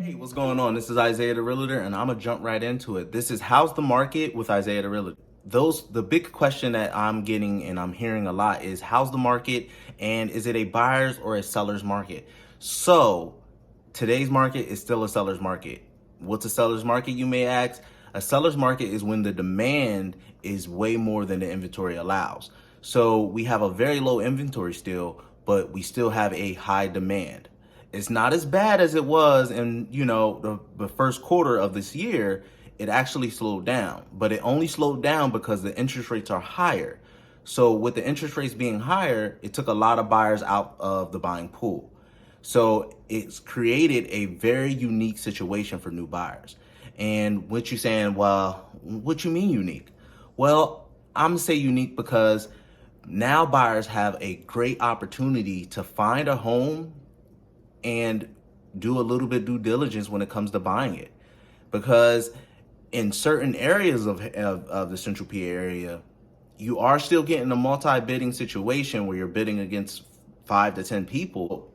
Hey, what's going on? This is Isaiah the Realtor, and I'm gonna jump right into it. This is How's the Market with Isaiah the Realtor. The big question that I'm getting and I'm hearing a lot is how's the market and is it a buyer's or a seller's market? So today's market is still a seller's market. What's a seller's market, you may ask? A seller's market is when the demand is way more than the inventory allows. So we have a very low inventory still, but we still have a high demand. It's not as bad as it was in, the first quarter of this year. It actually slowed down, but it only slowed down because the interest rates are higher. So with the interest rates being higher, it took a lot of buyers out of the buying pool. So it's created a very unique situation for new buyers. And what you saying, well, what you mean unique? Well, I'm gonna say unique because now buyers have a great opportunity to find a home and do a little bit due diligence when it comes to buying it. Because in certain areas of the Central PA area, you are still getting a multi-bidding situation where you're bidding against 5 to 10 people.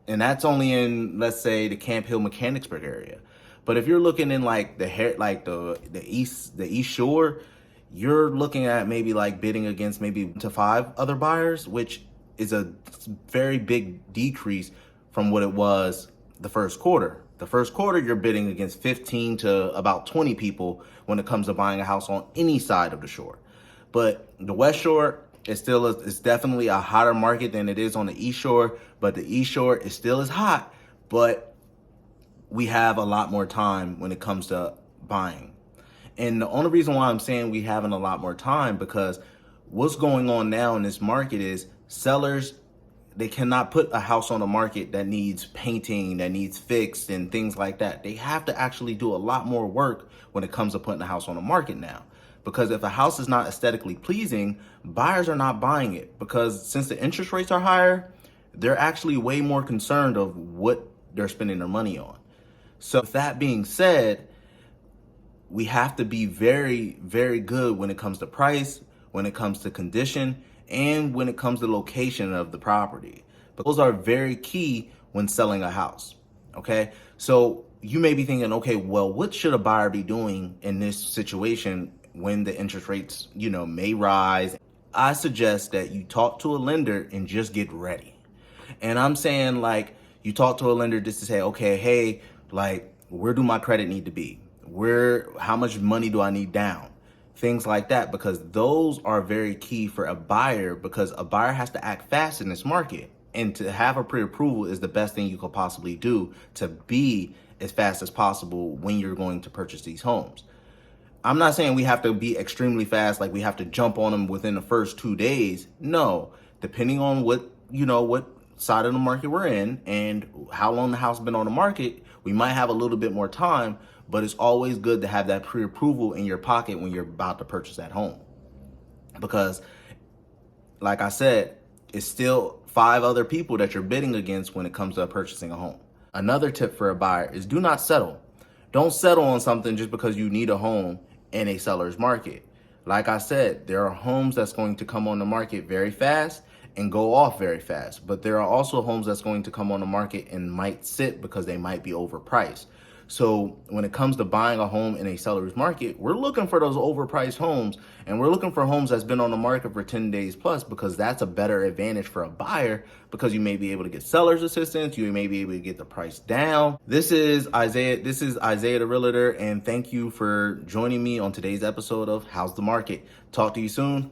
And that's only in, let's say, the Camp Hill Mechanicsburg area. But if you're looking in like the East Shore, you're looking at maybe like bidding against maybe to 5 other buyers, which is a very big decrease from what it was the first quarter. The first quarter, you're bidding against 15 to about 20 people when it comes to buying a house on any side of the shore. But the West Shore is it's definitely a hotter market than it is on the East Shore, but the East Shore is still as hot, but we have a lot more time when it comes to buying. And the only reason why I'm saying we having a lot more time because what's going on now in this market is sellers, they cannot put a house on the market that needs painting, that needs fixed and things like that. They have to actually do a lot more work when it comes to putting a house on the market now. Because if a house is not aesthetically pleasing, buyers are not buying it. Because since the interest rates are higher, they're actually way more concerned of what they're spending their money on. So with that being said, we have to be very, very good when it comes to price, when it comes to condition, and when it comes to location of the property. But those are very key when selling a house, okay? So you may be thinking, okay, well, what should a buyer be doing in this situation when the interest rates, may rise? I suggest that you talk to a lender and just get ready. And I'm saying like, you talk to a lender just to say, okay, hey, like, where do my credit need to be? How much money do I need down? Things like that, because those are very key for a buyer, because a buyer has to act fast in this market. And to have a pre-approval is the best thing you could possibly do to be as fast as possible when you're going to purchase these homes. I'm not saying we have to be extremely fast, like we have to jump on them within the first 2 days. No, depending on what side of the market we're in and how long the house has been on the market, we might have a little bit more time, but it's always good to have that pre-approval in your pocket when you're about to purchase that home. Because like I said, it's still 5 other people that you're bidding against when it comes to purchasing a home. Another tip for a buyer is do not settle. Don't settle on something just because you need a home in a seller's market. Like I said, there are homes that's going to come on the market very fast and go off very fast. But there are also homes that's going to come on the market and might sit because they might be overpriced. So when it comes to buying a home in a seller's market, we're looking for those overpriced homes, and we're looking for homes that's been on the market for 10 days plus, because that's a better advantage for a buyer, because you may be able to get seller's assistance, you may be able to get the price down. This is Isaiah the Realtor, and thank you for joining me on today's episode of How's the Market. Talk to you soon.